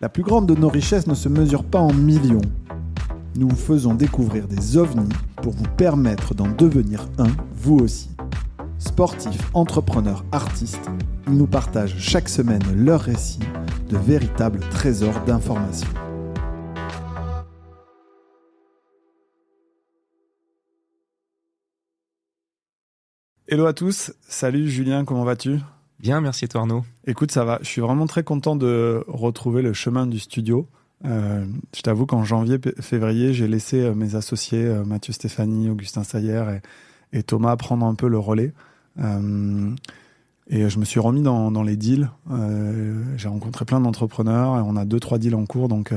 La plus grande de nos richesses ne se mesure pas en millions. Nous vous faisons découvrir des ovnis pour vous permettre d'en devenir un, vous aussi. Sportifs, entrepreneurs, artistes, ils nous partagent chaque semaine leurs récits de véritables trésors d'informations. Hello à tous, salut Julien, comment vas-tu ? Bien, merci et toi Arnaud. Écoute, ça va, je suis vraiment très content de retrouver le chemin du studio. Je t'avoue qu'en janvier-février, j'ai laissé mes associés Mathieu Stéphanie, Augustin Sayer et Thomas prendre un peu le relais. Et je me suis remis dans les deals. J'ai rencontré plein d'entrepreneurs et on a 2-3 deals en cours. Donc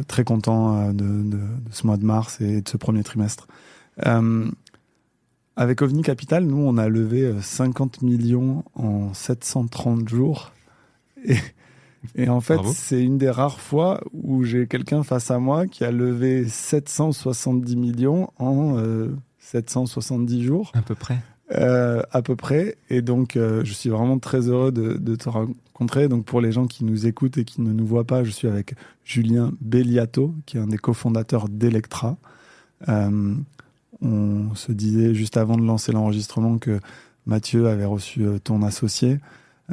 très content de ce mois de mars et de ce premier trimestre. Avec OVNI Capital, nous, on a levé 50 millions en 730 jours. Et en fait, Bravo. C'est une des rares fois où j'ai quelqu'un face à moi qui a levé 770 millions en 770 jours. À peu près. À peu près. Et donc, je suis vraiment très heureux de te rencontrer. Donc, pour les gens qui nous écoutent et qui ne nous voient pas, je suis avec Julien Belliato, qui est un des cofondateurs d'Electra. On se disait juste avant de lancer l'enregistrement que Mathieu avait reçu ton associé.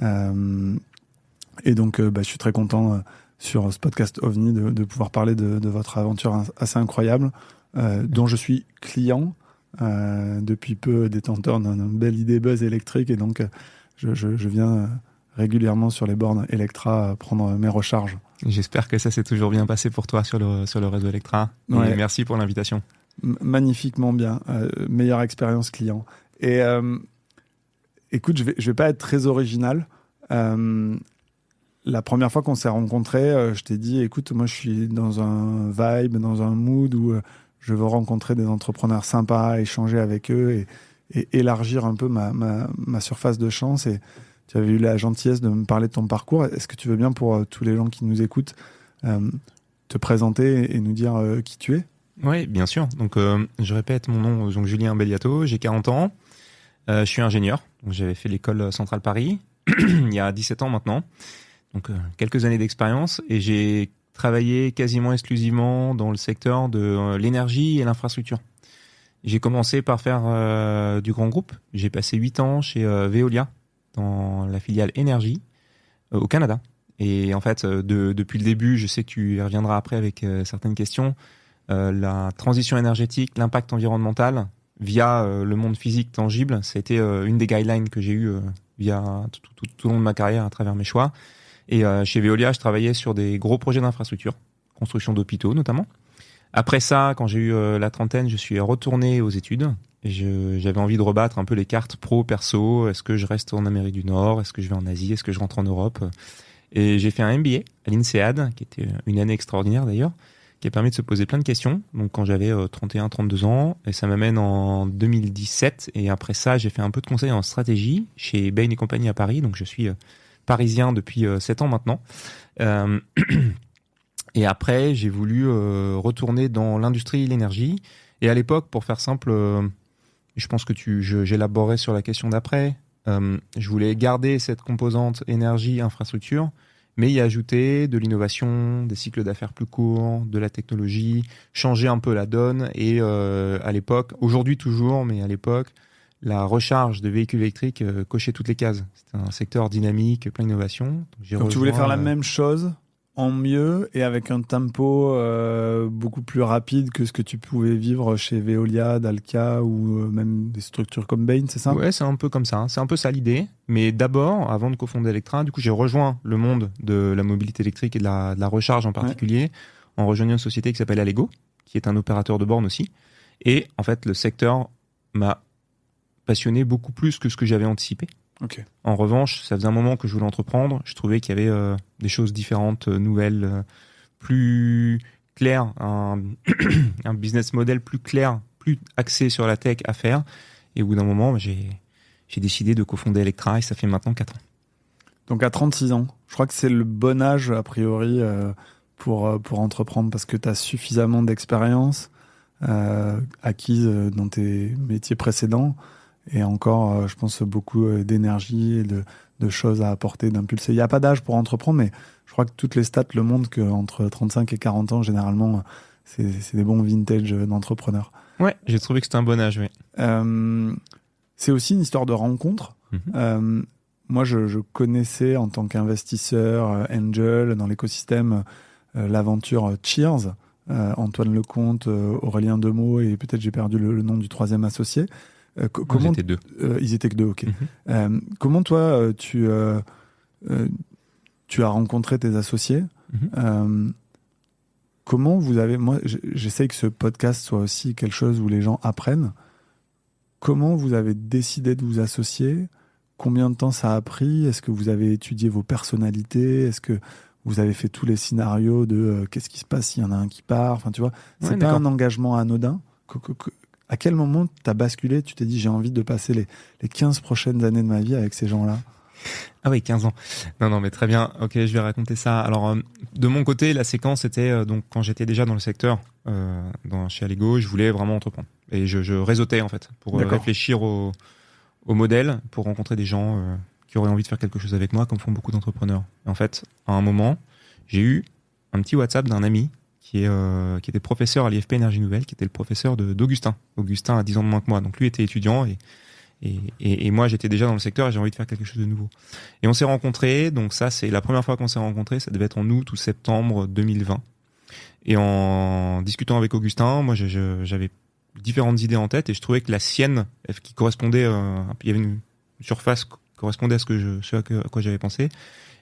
Et donc, je suis très content sur ce podcast OVNI de pouvoir parler de votre aventure assez incroyable, dont je suis client depuis peu, détenteur d'une belle idée buzz électrique. Et donc, je viens régulièrement sur les bornes Electra prendre mes recharges. J'espère que ça s'est toujours bien passé pour toi sur le réseau Electra. Ouais. Et merci pour l'invitation. Magnifiquement bien, meilleure expérience client. Et écoute, je vais pas être très original. La première fois qu'on s'est rencontrés, je t'ai dit, écoute, moi je suis dans un vibe, dans un mood où je veux rencontrer des entrepreneurs sympas, échanger avec eux et élargir un peu ma surface de chance. Et tu avais eu la gentillesse de me parler de ton parcours. Est-ce que tu veux bien, pour tous les gens qui nous écoutent, te présenter et nous dire qui tu es ? Oui, bien sûr. Donc, je répète mon nom, donc Julien Belliato, j'ai 40 ans. Je suis ingénieur. Donc, j'avais fait l'école Centrale Paris il y a 17 ans maintenant. Donc, quelques années d'expérience. Et j'ai travaillé quasiment exclusivement dans le secteur de l'énergie et l'infrastructure. J'ai commencé par faire du grand groupe. J'ai passé 8 ans chez Veolia, dans la filiale énergie, au Canada. Et en fait, depuis le début, je sais que tu y reviendras après avec certaines questions, la transition énergétique, l'impact environnemental via le monde physique tangible, ça a été une des guidelines que j'ai eues via tout au long de ma carrière à travers mes choix. Et chez Veolia, je travaillais sur des gros projets d'infrastructure, construction d'hôpitaux notamment. Après ça, quand j'ai eu la trentaine, je suis retourné aux études. Et j'avais envie de rebattre un peu les cartes pro, perso. Est-ce que je reste en Amérique du Nord ? Est-ce que je vais en Asie ? Est-ce que je rentre en Europe ? Et j'ai fait un MBA à l'INSEAD, qui était une année extraordinaire d'ailleurs, qui a permis de se poser plein de questions. Donc quand j'avais 31-32 ans, et ça m'amène en 2017. Et après ça, j'ai fait un peu de conseil en stratégie chez Bain & Compagnie à Paris. Donc je suis parisien depuis 7 ans maintenant. Et après, j'ai voulu retourner dans l'industrie et l'énergie. Et à l'époque, pour faire simple, je pense que j'élaborais sur la question d'après. Je voulais garder cette composante énergie, infrastructure, mais y ajouter de l'innovation, des cycles d'affaires plus courts, de la technologie, changer un peu la donne. Et à l'époque, aujourd'hui toujours, mais à l'époque, la recharge de véhicules électriques cochait toutes les cases. C'était un secteur dynamique, plein d'innovation. Donc tu voulais faire la même chose en mieux et avec un tempo beaucoup plus rapide que ce que tu pouvais vivre chez Veolia, Dalca ou même des structures comme Bain, c'est ça ? Ouais, c'est un peu comme ça. C'est un peu ça l'idée. Mais d'abord, avant de cofonder Electra, du coup, j'ai rejoint le monde de la mobilité électrique et de la recharge en particulier, en rejoignant une société qui s'appelle Allego, qui est un opérateur de bornes aussi. Et en fait, le secteur m'a passionné beaucoup plus que ce que j'avais anticipé. Okay. En revanche, ça faisait un moment que je voulais entreprendre. Je trouvais qu'il y avait des choses différentes, nouvelles, plus claires, un business model plus clair, plus axé sur la tech à faire. Et au bout d'un moment, j'ai décidé de cofonder Electra et ça fait maintenant 4 ans. Donc à 36 ans, je crois que c'est le bon âge a priori pour entreprendre parce que tu as suffisamment d'expérience acquise dans tes métiers précédents. Et encore, je pense, beaucoup d'énergie et de choses à apporter, d'impulser. Il n'y a pas d'âge pour entreprendre, mais Je crois que toutes les stats le montrent qu'entre 35 et 40 ans, généralement, c'est des bons vintage d'entrepreneurs. Ouais, j'ai trouvé que c'était un bon âge, oui. C'est aussi une histoire de rencontre. Moi, je connaissais en tant qu'investisseur, angel, dans l'écosystème, l'aventure Cheers, Antoine Lecomte, Aurélien Demeaux, et peut-être j'ai perdu le nom du troisième associé. Ils étaient deux. Ils étaient que deux, ok. Comment toi, tu as rencontré tes associés? Comment vous avez... Moi, j'essaye que ce podcast soit aussi quelque chose où les gens apprennent. Comment vous avez décidé de vous associer? Combien de temps ça a pris? Est-ce que vous avez étudié vos personnalités? Est-ce que vous avez fait tous les scénarios de qu'est-ce qui se passe s'il y en a un qui part? Enfin, tu vois, c'est pas un engagement anodin. À quel moment tu as basculé? Tu t'es dit, j'ai envie de passer les 15 prochaines années de ma vie avec ces gens-là? Ah oui, 15 ans. Non, mais très bien. Ok, je vais raconter ça. Alors, de mon côté, la séquence était donc quand j'étais déjà dans le secteur, chez Allego, je voulais vraiment entreprendre. Et je réseautais, en fait, pour réfléchir au modèle, pour rencontrer des gens qui auraient envie de faire quelque chose avec moi, comme font beaucoup d'entrepreneurs. Et en fait, à un moment, j'ai eu un petit WhatsApp d'un ami qui était professeur à l'IFP Énergie Nouvelle, qui était le professeur d'Augustin. Augustin a 10 ans de moins que moi. Donc lui était étudiant et moi j'étais déjà dans le secteur et j'ai envie de faire quelque chose de nouveau. Et on s'est rencontrés, donc ça c'est la première fois qu'on s'est rencontrés, ça devait être en août ou septembre 2020. Et en discutant avec Augustin, moi j'avais différentes idées en tête et je trouvais que la sienne, qui correspondait, il y avait une surface qui correspondait à ce à quoi j'avais pensé,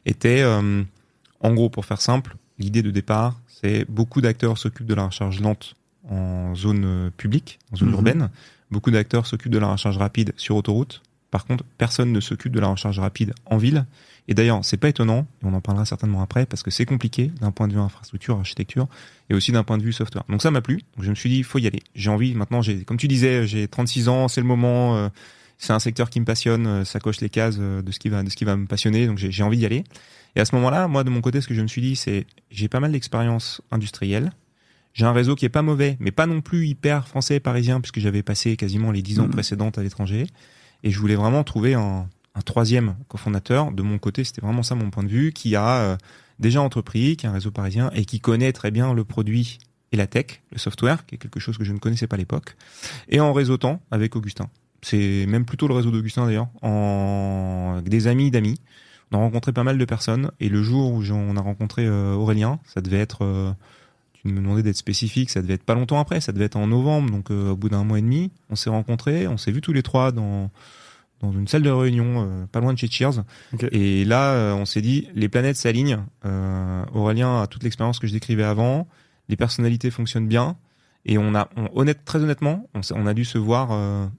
était, en gros, pour faire simple, l'idée de départ, c'est beaucoup d'acteurs s'occupent de la recharge lente en zone publique, en zone urbaine. Beaucoup d'acteurs s'occupent de la recharge rapide sur autoroute. Par contre, personne ne s'occupe de la recharge rapide en ville. Et d'ailleurs, c'est pas étonnant, et on en parlera certainement après, parce que c'est compliqué d'un point de vue infrastructure, architecture, et aussi d'un point de vue software. Donc ça m'a plu. Donc je me suis dit, il faut y aller. J'ai envie, maintenant, comme tu disais, j'ai 36 ans, c'est le moment, c'est un secteur qui me passionne, ça coche les cases de ce qui va me passionner, donc j'ai envie d'y aller. Et à ce moment-là, moi, de mon côté, ce que je me suis dit, c'est, j'ai pas mal d'expérience industrielle. J'ai un réseau qui est pas mauvais, mais pas non plus hyper français, parisien, puisque j'avais passé quasiment les 10 ans précédentes à l'étranger. Et je voulais vraiment trouver un troisième cofondateur. De mon côté, c'était vraiment ça mon point de vue, qui a déjà entrepris, qui a un réseau parisien et qui connaît très bien le produit et la tech, le software, qui est quelque chose que je ne connaissais pas à l'époque. Et en réseautant avec Augustin. C'est même plutôt le réseau d'Augustin d'ailleurs, avec des amis d'amis. On a rencontré pas mal de personnes. Et le jour où on a rencontré Aurélien, ça devait être... tu me demandais d'être spécifique, ça devait être pas longtemps après, ça devait être en novembre, donc au bout d'un mois et demi, on s'est rencontrés, on s'est vus tous les trois dans une salle de réunion pas loin de chez Cheers. Okay. Et là, on s'est dit, les planètes s'alignent. Aurélien a toute l'expérience que je décrivais avant, les personnalités fonctionnent bien, et très honnêtement, on a dû se voir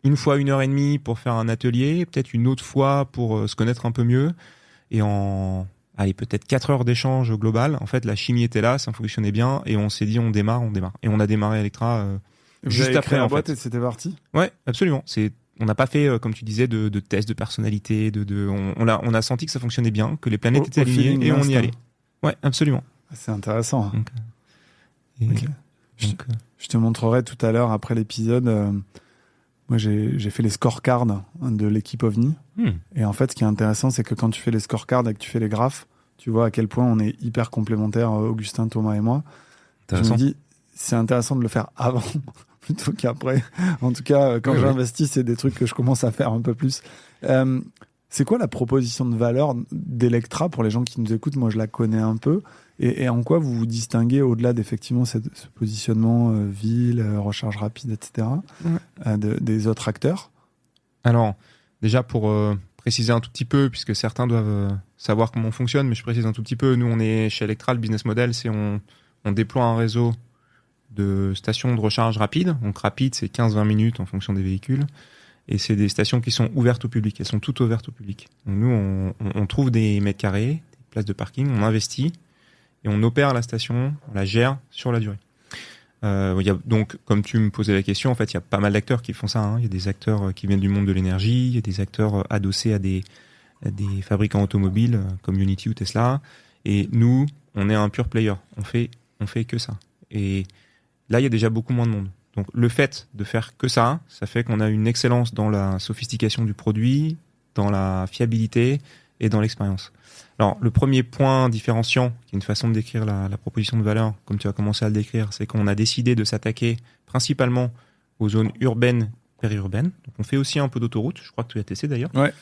une fois 1h30 pour faire un atelier, peut-être une autre fois pour se connaître un peu mieux, et peut-être 4 heures d'échange au global. En fait, la chimie était là, ça fonctionnait bien, et on s'est dit, on démarre. Et on a démarré Electra juste après, en boîte, et c'était parti? Ouais, absolument. On n'a pas fait, comme tu disais, de tests de personnalité, on a senti que ça fonctionnait bien, que les planètes étaient alignées, et on y allait. Ouais, absolument. C'est intéressant. Donc, je te montrerai tout à l'heure, après l'épisode, moi j'ai fait les scorecards de l'équipe OVNI. Et en fait, ce qui est intéressant, c'est que quand tu fais les scorecards et que tu fais les graphes, tu vois à quel point on est hyper complémentaires, Augustin, Thomas et moi. Je me dis, c'est intéressant de le faire avant plutôt qu'après. En tout cas, quand j'investis, c'est des trucs que je commence à faire un peu plus. C'est quoi la proposition de valeur d'Electra pour les gens qui nous écoutent? Moi, je la connais un peu. Et en quoi vous vous distinguez au-delà d'effectivement ce positionnement ville, recharge rapide, etc., des autres acteurs? Alors, déjà pour préciser un tout petit peu, puisque certains doivent savoir comment on fonctionne, mais je précise un tout petit peu. Nous, on est chez Electra, le business model, c'est on déploie un réseau de stations de recharge rapide. Donc rapide, c'est 15-20 minutes en fonction des véhicules. Et c'est des stations qui sont ouvertes au public. Elles sont toutes ouvertes au public. Donc nous, on trouve des mètres carrés, des places de parking, on investit et on opère la station, on la gère sur la durée. Donc, comme tu me posais la question, en fait, il y a pas mal d'acteurs qui font ça. Il y a des acteurs qui viennent du monde de l'énergie, il y a des acteurs adossés à des fabricants automobiles comme Unity ou Tesla. Et nous, on est un pure player. On fait que ça. Et là, il y a déjà beaucoup moins de monde. Donc, le fait de faire que ça fait qu'on a une excellence dans la sophistication du produit, dans la fiabilité et dans l'expérience. Alors, le premier point différenciant, qui est une façon de décrire la proposition de valeur, comme tu as commencé à le décrire, c'est qu'on a décidé de s'attaquer principalement aux zones urbaines, périurbaines. Donc, on fait aussi un peu d'autoroute, je crois que tu as testé d'ailleurs. Ouais.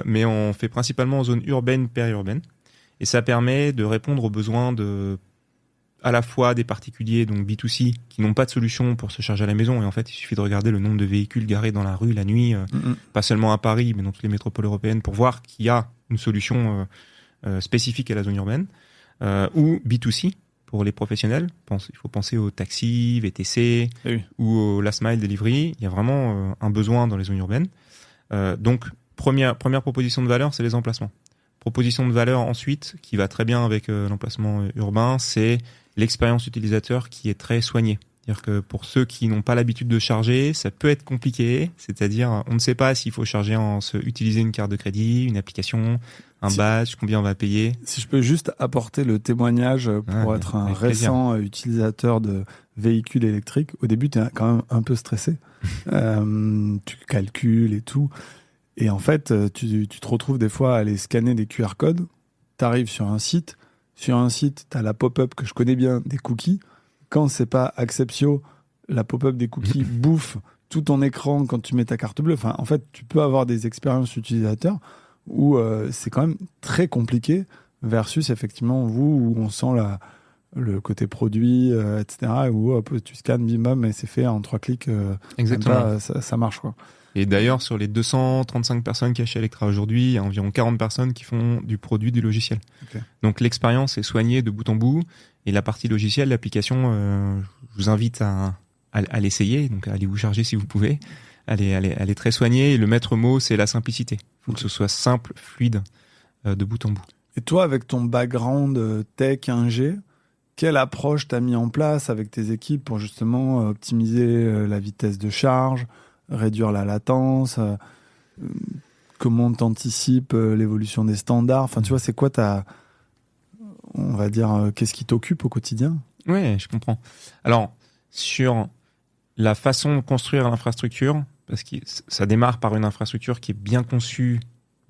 Mais on fait principalement aux zones urbaines, périurbaines. Et ça permet de répondre aux besoins à la fois des particuliers, donc B2C, qui n'ont pas de solution pour se charger à la maison. Et en fait, il suffit de regarder le nombre de véhicules garés dans la rue la nuit, pas seulement à Paris, mais dans toutes les métropoles européennes, pour voir qu'il y a une solution spécifique à la zone urbaine. Ou B2C, pour les professionnels. Il faut penser aux taxis, VTC, ou au last mile delivery. Il y a vraiment un besoin dans les zones urbaines. Donc, première proposition de valeur, c'est les emplacements. Proposition de valeur ensuite, qui va très bien avec l'emplacement urbain, c'est l'expérience utilisateur qui est très soignée. C'est-à-dire que pour ceux qui n'ont pas l'habitude de charger, ça peut être compliqué. C'est-à-dire, on ne sait pas s'il faut charger utiliser une carte de crédit, une application, un badge, combien on va payer. Si je peux juste apporter le témoignage pour être un récent utilisateur de véhicules électriques. Au début, tu es quand même un peu stressé. Tu calcules et tout. Et en fait, tu te retrouves des fois à aller scanner des QR codes. Tu arrives sur un site. Sur un site, tu as la pop-up que je connais bien, des cookies. Quand c'est pas Acceptio, la pop-up des cookies bouffe tout ton écran quand tu mets ta carte bleue. Enfin, en fait, tu peux avoir des expériences utilisateurs où c'est quand même très compliqué versus effectivement vous, où on sent le côté produit, etc. Où hop, tu scannes, bim bam, et c'est fait en 3 clics. Exactement. Ça marche, quoi. Et d'ailleurs, sur les 235 personnes qui achètent Electra aujourd'hui, il y a environ 40 personnes qui font du produit, du logiciel. Okay. Donc l'expérience est soignée de bout en bout. Et la partie logicielle, l'application, je vous invite à l'essayer. Donc allez vous charger si vous pouvez. Elle est très soignée. Et le maître mot, c'est la simplicité. Il faut que ce soit simple, fluide, de bout en bout. Et toi, avec ton background tech, ingé, quelle approche t'as mis en place avec tes équipes pour justement optimiser la vitesse de charge, réduire la latence, comment t'anticipes l'évolution des standards? Enfin, tu vois, c'est quoi on va dire, qu'est-ce qui t'occupe au quotidien? Oui, je comprends. Alors, sur la façon de construire l'infrastructure, parce que ça démarre par une infrastructure qui est bien conçue,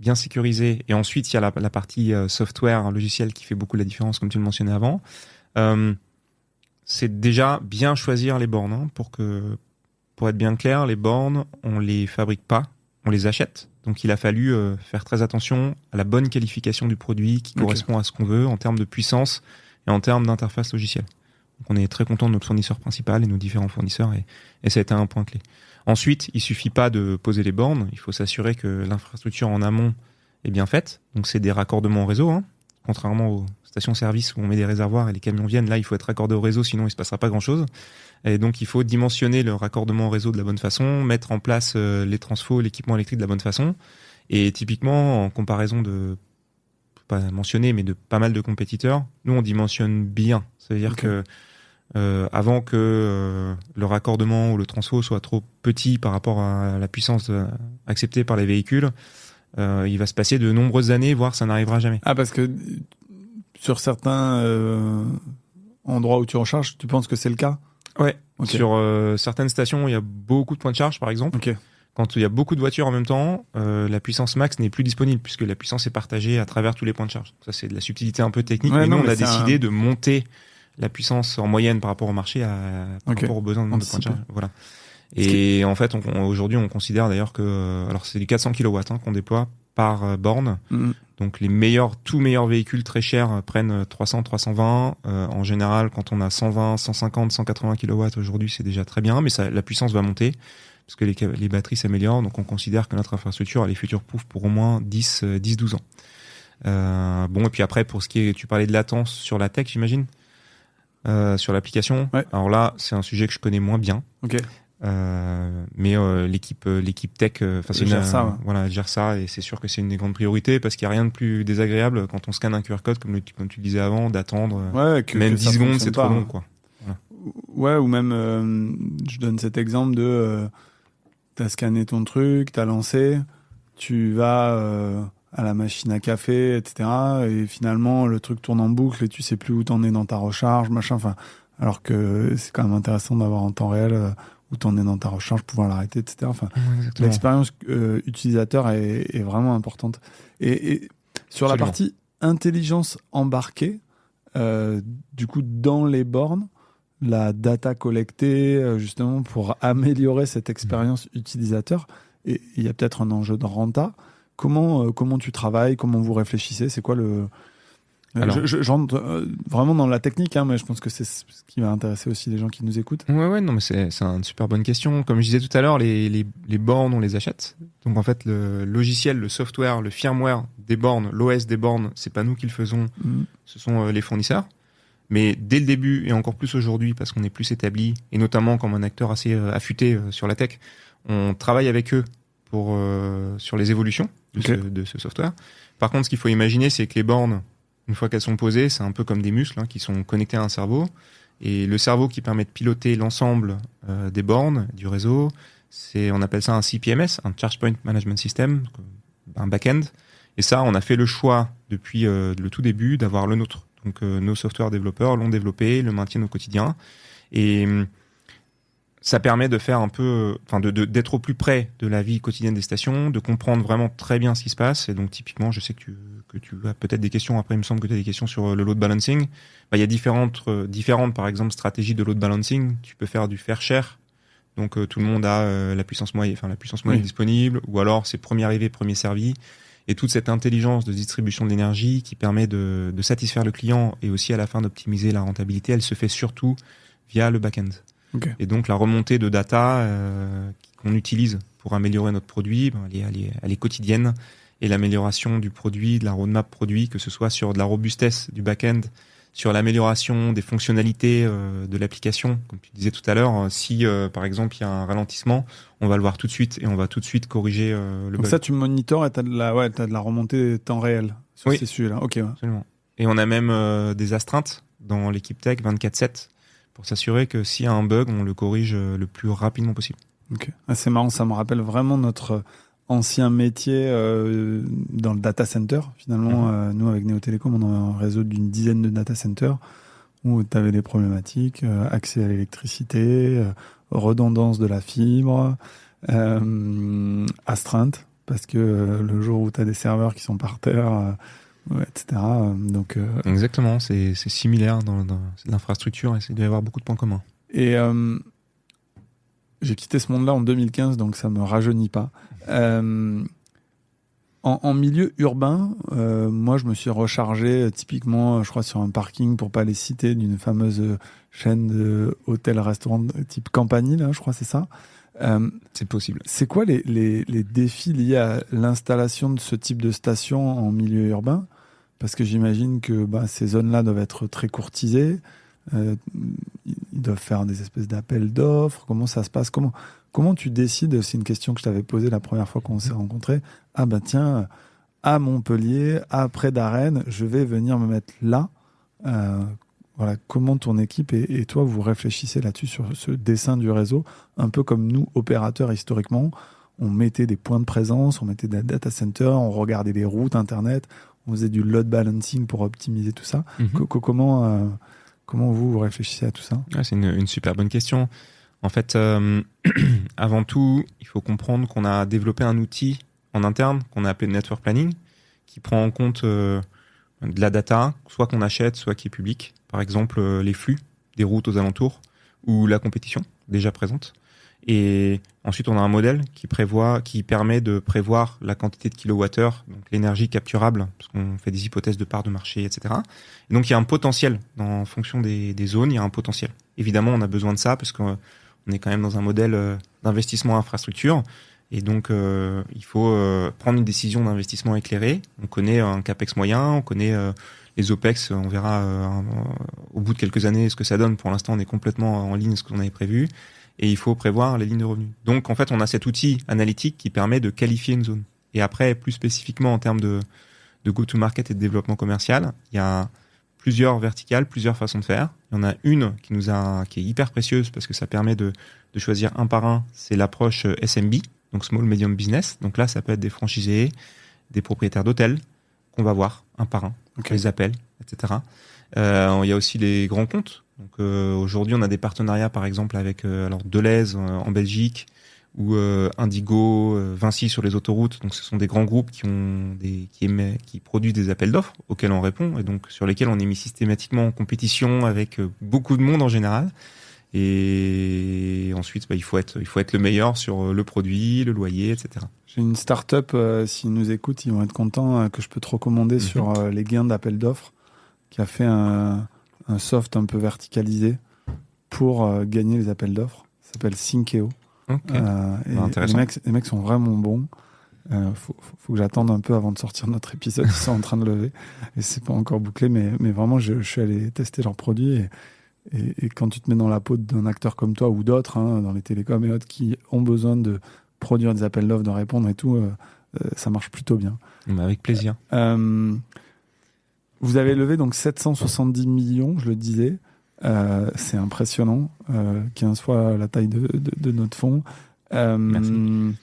bien sécurisée, et ensuite il y a la partie software, logiciel qui fait beaucoup la différence, comme tu le mentionnais avant. C'est déjà bien choisir les bornes, hein, pour être bien clair, les bornes, on les fabrique pas, on les achète. Donc il a fallu faire très attention à la bonne qualification du produit qui correspond à ce qu'on veut en termes de puissance et en termes d'interface logicielle. Donc on est très content de notre fournisseur principal et nos différents fournisseurs, et ça a été un point clé. Ensuite, il suffit pas de poser les bornes, il faut s'assurer que l'infrastructure en amont est bien faite. Donc c'est des raccordements au réseau, hein. Contrairement aux stations-service où on met des réservoirs et les camions viennent, là il faut être raccordé au réseau, sinon il se passera pas grand-chose. Et donc il faut dimensionner le raccordement au réseau de la bonne façon, mettre en place les transfos, l'équipement électrique de la bonne façon. Et typiquement, en comparaison pas mentionner, mais de pas mal de compétiteurs, nous on dimensionne bien. C'est-à-dire que avant que le raccordement ou le transfo soit trop petit par rapport à la puissance acceptée par les véhicules, il va se passer de nombreuses années, voire ça n'arrivera jamais. Ah, parce que sur certains endroits où tu recharges, tu penses que c'est le cas? Ouais. Okay. Sur certaines stations, il y a beaucoup de points de charge, par exemple. Okay. Quand il y a beaucoup de voitures en même temps, la puissance max n'est plus disponible puisque la puissance est partagée à travers tous les points de charge. Ça, c'est de la subtilité un peu technique. Ouais, mais nous, on a décidé de monter la puissance en moyenne par rapport au marché, par rapport aux besoins de points de charge. Voilà. Et en fait, aujourd'hui, on considère d'ailleurs que, alors c'est du 400 kW qu'on déploie par borne. Donc tous meilleurs véhicules très chers prennent 300, 320. En général, quand on a 120, 150, 180 kW aujourd'hui, c'est déjà très bien, mais la puissance va monter parce que les batteries s'améliorent. Donc on considère que notre infrastructure elle est future-proof pour au moins 10-12 ans. Bon, et puis après, pour ce qui est, tu parlais de latence sur la tech, j'imagine, sur l'application. Ouais. Alors là, c'est un sujet que je connais moins bien. Okay. Mais l'équipe tech gère ça, ouais. Voilà, gère ça, et c'est sûr que c'est une des grandes priorités parce qu'il n'y a rien de plus désagréable quand on scanne un QR code comme tu le disais avant, d'attendre même 10 secondes, c'est trop long, quoi. Voilà. Ouais, ou même je donne cet exemple de t'as scanné ton truc, t'as lancé, tu vas à la machine à café, etc. et finalement le truc tourne en boucle et tu sais plus où t'en es dans ta recharge, machin, enfin, alors que c'est quand même intéressant d'avoir en temps réel où t'en es dans ta recharge, pouvoir l'arrêter, etc. Enfin, l'expérience utilisateur est vraiment importante. Et Sur Absolument. la partie intelligence embarquée, du coup, dans les bornes, la data collectée, justement, pour améliorer cette expérience utilisateur, et il y a peut-être un enjeu de renta. Comment tu travailles? Comment vous réfléchissez? C'est quoi le... Alors- Je rentre vraiment dans la technique, hein, mais je pense que c'est ce qui va intéresser aussi les gens qui nous écoutent. Ouais, non, mais c'est une super bonne question. Comme je disais tout à l'heure, les bornes, on les achète. Donc en fait, le logiciel, le software, le firmware des bornes, l'OS des bornes, c'est pas nous qui le faisons, ce sont les fournisseurs. Mais dès le début, et encore plus aujourd'hui, parce qu'on est plus établi, et notamment comme un acteur assez affûté sur la tech, on travaille avec eux sur les évolutions de ce software. Par contre, ce qu'il faut imaginer, c'est que les bornes, une fois qu'elles sont posées, c'est un peu comme des muscles qui sont connectés à un cerveau. Et le cerveau qui permet de piloter l'ensemble des bornes, du réseau, on appelle ça un CPMS, un Charge Point Management System, un back-end. Et ça, on a fait le choix depuis le tout début d'avoir le nôtre. Donc nos software développeurs l'ont développé, le maintiennent au quotidien. Et ça permet de faire un peu, d'être au plus près de la vie quotidienne des stations, de comprendre vraiment très bien ce qui se passe. Et donc typiquement, je sais que tu as peut-être des questions. Après, il me semble que tu as des questions sur le load balancing. Il y a différentes, par exemple, stratégies de load balancing. Tu peux faire du fair share. Donc tout le monde a la puissance moyenne, disponible, ou alors c'est premier arrivé, premier servi. Et toute cette intelligence de distribution de l'énergie qui permet de satisfaire le client et aussi à la fin d'optimiser la rentabilité, elle se fait surtout via le back-end. Okay. Et donc la remontée de data qu'on utilise pour améliorer notre produit, elle est quotidienne. Et l'amélioration du produit, de la roadmap produit, que ce soit sur de la robustesse du back-end, sur l'amélioration des fonctionnalités de l'application. Comme tu disais tout à l'heure, si par exemple il y a un ralentissement, on va le voir tout de suite et on va tout de suite corriger le bug. Donc ça, tu monitores et t'as de la remontée temps réel sur ces sujets-là. Ok. Ouais. Absolument. Et on a même des astreintes dans l'équipe tech 24/7 pour s'assurer que s'il y a un bug, on le corrige le plus rapidement possible. Ok. Ah, c'est marrant, ça me rappelle vraiment notre ancien métier dans le data center. Finalement, nous, avec Neo Télécom, on a un réseau d'une dizaine de data centers où tu avais des problématiques, accès à l'électricité, redondance de la fibre, astreinte, parce que le jour où tu as des serveurs qui sont par terre, etc. Donc, exactement, c'est similaire dans l'infrastructure et il doit y avoir beaucoup de points communs. Et j'ai quitté ce monde-là en 2015, donc ça me rajeunit pas. En milieu urbain, moi je me suis rechargé typiquement, je crois sur un parking, pour pas les citer, d'une fameuse chaîne de hôtels-restaurants type Campanile, je crois c'est ça. C'est possible. C'est quoi les défis liés à l'installation de ce type de station en milieu urbain? Parce que j'imagine que ces zones-là doivent être très courtisées. Ils doivent faire des espèces d'appels d'offres. Comment ça se passe? Comment tu décides? C'est une question que je t'avais posée la première fois qu'on s'est rencontrés. Ah tiens, à Montpellier, près d'Arène, je vais venir me mettre là. Voilà, comment ton équipe et toi, vous réfléchissez là-dessus sur ce dessin du réseau? Un peu comme nous, opérateurs, historiquement, on mettait des points de présence, on mettait des data centers, on regardait les routes Internet, on faisait du load balancing pour optimiser tout ça. Comment vous réfléchissez à tout ça? C'est une super bonne question. En fait, avant tout, il faut comprendre qu'on a développé un outil en interne qu'on a appelé Network Planning, qui prend en compte de la data, soit qu'on achète, soit qui est public. Par exemple, les flux des routes aux alentours ou la compétition déjà présente. Et ensuite, on a un modèle qui permet de prévoir la quantité de kilowattheures, donc l'énergie capturable, parce qu'on fait des hypothèses de part de marché, etc. Et donc, il y a un potentiel en fonction des zones, il y a un potentiel. Évidemment, on a besoin de ça parce qu'on est quand même dans un modèle d'investissement infrastructure. Et donc, il faut prendre une décision d'investissement éclairée. On connaît un CAPEX moyen, on connaît les OPEX. On verra au bout de quelques années ce que ça donne. Pour l'instant, on est complètement en ligne ce qu'on avait prévu. Et il faut prévoir les lignes de revenus. Donc, en fait, on a cet outil analytique qui permet de qualifier une zone. Et après, plus spécifiquement en termes de go-to-market et de développement commercial, il y a plusieurs verticales, plusieurs façons de faire. Il y en a une qui est hyper précieuse parce que ça permet de choisir un par un. C'est l'approche SMB, donc Small Medium Business. Donc là, ça peut être des franchisés, des propriétaires d'hôtels qu'on va voir un par un, on les appelle, etc. Il y a aussi les grands comptes. Donc aujourd'hui, on a des partenariats, par exemple, avec Deleuze en Belgique ou Indigo, Vinci sur les autoroutes. Donc ce sont des grands groupes qui produisent des appels d'offres auxquels on répond et donc sur lesquels on est mis systématiquement en compétition avec beaucoup de monde en général. Et ensuite, il faut être le meilleur sur le produit, le loyer, etc. J'ai une start-up, s'ils nous écoutent, ils vont être contents, que je peux te recommander sur les gains d'appel d'offres, qui a fait un soft un peu verticalisé pour gagner les appels d'offres. Ça s'appelle Synkeo. Okay. Les mecs sont vraiment bons. Faut que j'attende un peu avant de sortir notre épisode. Ils sont en train de lever et c'est pas encore bouclé, mais vraiment je suis allé tester leurs produits et quand tu te mets dans la peau d'un acteur comme toi ou d'autres dans les télécoms et autres qui ont besoin de produire des appels d'offres, de répondre et tout, ça marche plutôt bien. Avec plaisir. Vous avez levé donc 770 millions, je le disais. C'est impressionnant, 15 fois la taille de notre fonds. Merci.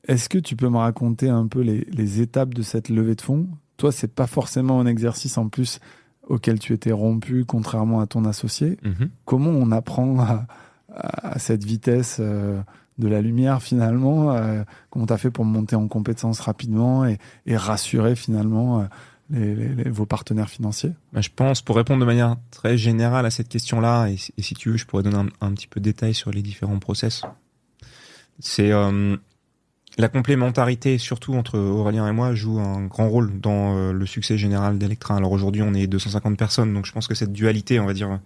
Est-ce que tu peux me raconter un peu les étapes de cette levée de fonds? Toi, c'est pas forcément un exercice en plus auquel tu étais rompu, contrairement à ton associé. Comment on apprend à cette vitesse de la lumière finalement? Comment tu as fait pour monter en compétences rapidement et rassurer finalement vos partenaires financiers? Je pense, pour répondre de manière très générale à cette question-là, et si tu veux, je pourrais donner un petit peu de détails sur les différents process. C'est la complémentarité, surtout entre Aurélien et moi, joue un grand rôle dans le succès général d'Electra. Alors aujourd'hui, on est 250 personnes, donc je pense que cette dualité, on va dire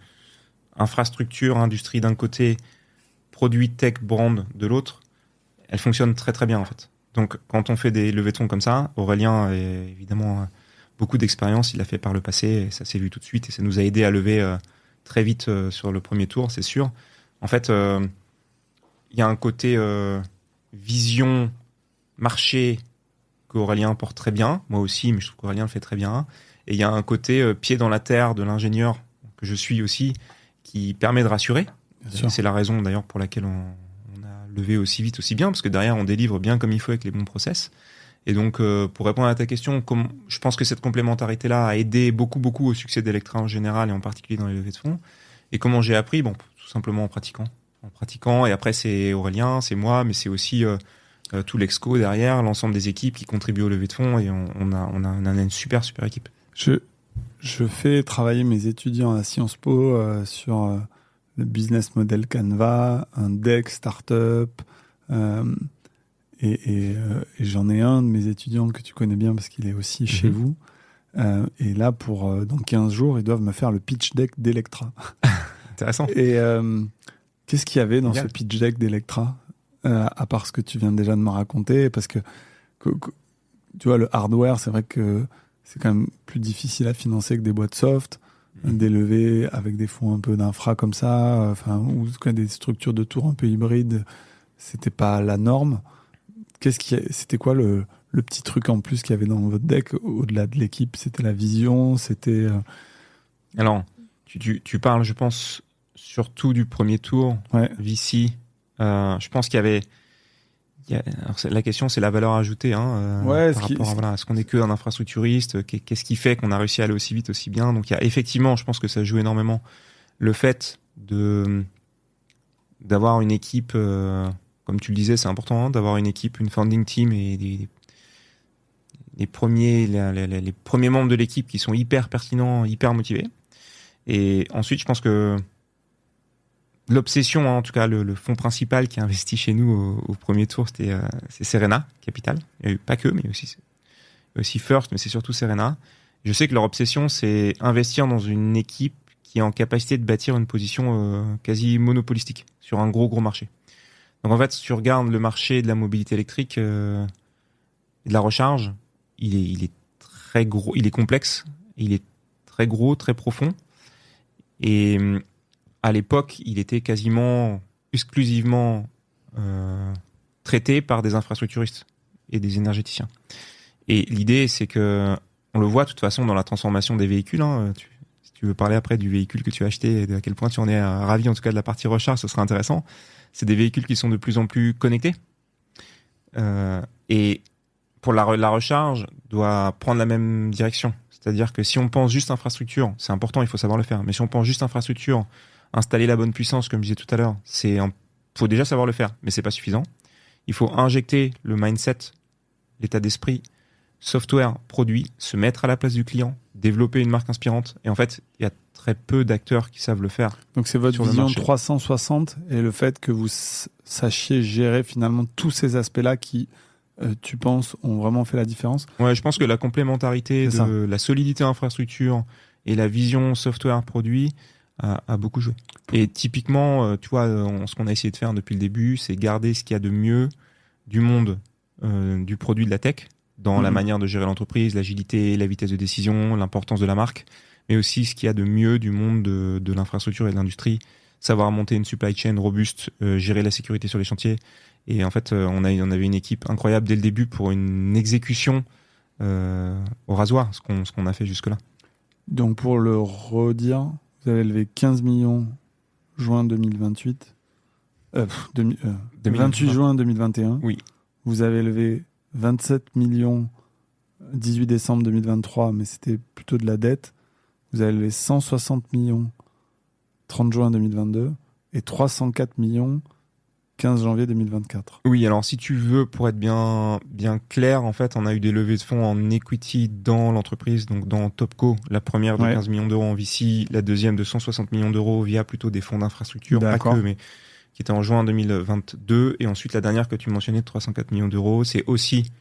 infrastructure, industrie d'un côté, produit tech, brand de l'autre, elle fonctionne très très bien en fait. Donc quand on fait des levées de fonds comme ça, Aurélien a évidemment beaucoup d'expérience, il l'a fait par le passé, et ça s'est vu tout de suite, et ça nous a aidé à lever très vite sur le premier tour, c'est sûr. En fait, il y a un côté vision, marché qu'Aurélien porte très bien, moi aussi, mais je trouve qu'Aurélien le fait très bien. Et il y a un côté pied dans la terre de l'ingénieur que je suis aussi, qui permet de rassurer. C'est la raison d'ailleurs pour laquelle on a levé aussi vite, aussi bien, parce que derrière on délivre bien comme il faut avec les bons process. Et donc, pour répondre à ta question, je pense que cette complémentarité-là a aidé beaucoup au succès d'Electra en général et en particulier dans les levées de fonds. Et comment j'ai appris? Bon, tout simplement en pratiquant. Et après, c'est Aurélien, c'est moi, mais c'est aussi tout l'exco derrière, l'ensemble des équipes qui contribuent aux levées de fonds, et on a une super équipe. Je fais travailler mes étudiants à Sciences Po sur le business model Canva, un deck startup, et j'en ai un de mes étudiants que tu connais bien parce qu'il est aussi chez vous. Et là, dans 15 jours, ils doivent me faire le pitch deck d'Electra. Intéressant. Et qu'est-ce qu'il y avait dans ce pitch deck d'Electra, à part ce que tu viens déjà de me raconter? Parce que tu vois, le hardware, c'est vrai que c'est quand même plus difficile à financer que des boîtes soft, des levées avec des fonds un peu d'infra comme ça, ou des structures de tour un peu hybrides, c'était pas la norme. C'était quoi le petit truc en plus qu'il y avait dans votre deck au-delà de l'équipe? C'était la vision, c'était... Alors, tu parles, je pense, surtout du premier tour, VC. Je pense qu'il y avait... Alors la question, c'est la valeur ajoutée par rapport à ce qu'on est que un infrastructuriste, qu'est-ce qui fait qu'on a réussi à aller aussi vite, aussi bien. Donc il y a effectivement, je pense que ça joue énormément, le fait d'avoir une équipe, comme tu le disais, c'est important, d'avoir une équipe, une founding team et les premiers membres de l'équipe qui sont hyper pertinents, hyper motivés. Et ensuite, je pense que l'obsession, en tout cas le fonds principal qui a investi chez nous au premier tour, c'est Serena Capital. Il n'y a eu pas que, mais aussi First, mais c'est surtout Serena. Je sais que leur obsession, c'est investir dans une équipe qui est en capacité de bâtir une position quasi monopolistique sur un gros marché. Donc en fait, si tu regardes le marché de la mobilité électrique et de la recharge, il est très gros, il est complexe, il est très gros, très profond. Et à l'époque, il était quasiment exclusivement traité par des infrastructuristes et des énergéticiens. Et l'idée, c'est que on le voit de toute façon dans la transformation des véhicules. Si tu veux parler après du véhicule que tu as acheté et de à quel point tu en es ravi, en tout cas de la partie recharge, ce serait intéressant. C'est des véhicules qui sont de plus en plus connectés. Et pour la recharge, doit prendre la même direction. C'est-à-dire que si on pense juste infrastructure, c'est important, il faut savoir le faire. Mais si on pense juste infrastructure, installer la bonne puissance, comme je disais tout à l'heure, c'est faut déjà savoir le faire, mais c'est pas suffisant. Il faut injecter le mindset, l'état d'esprit, software, produit, se mettre à la place du client, développer une marque inspirante. Et en fait, il y a très peu d'acteurs qui savent le faire. Donc c'est votre vision 360 et le fait que vous sachiez gérer finalement tous ces aspects-là qui, tu penses, ont vraiment fait la différence. Ouais, je pense que la complémentarité de la solidité infrastructure et la vision software-produit a beaucoup joué. Et typiquement, tu vois, ce qu'on a essayé de faire depuis le début, c'est garder ce qu'il y a de mieux du monde du produit de la tech, dans la manière de gérer l'entreprise, l'agilité, la vitesse de décision, l'importance de la marque, mais aussi ce qu'il y a de mieux du monde de l'infrastructure et de l'industrie, savoir monter une supply chain robuste, gérer la sécurité sur les chantiers. Et en fait, on avait une équipe incroyable dès le début pour une exécution au rasoir, ce qu'on a fait jusque-là. Donc pour le redire, vous avez levé 15 millions juin 2028, 28 juin 2021. Oui. Vous avez levé 27 millions 18 décembre 2023, mais c'était plutôt de la dette. Vous avez levé 160 millions 30 juin 2022 et 304 millions 15 janvier 2024. Oui, alors si tu veux, pour être bien clair, en fait, on a eu des levées de fonds en equity dans l'entreprise, donc dans Topco, la première de 15 millions d'euros en VC, la deuxième de 160 millions d'euros via plutôt des fonds d'infrastructure, pas que, mais qui était en juin 2022, et ensuite la dernière que tu mentionnais de 304 millions d'euros, c'est aussi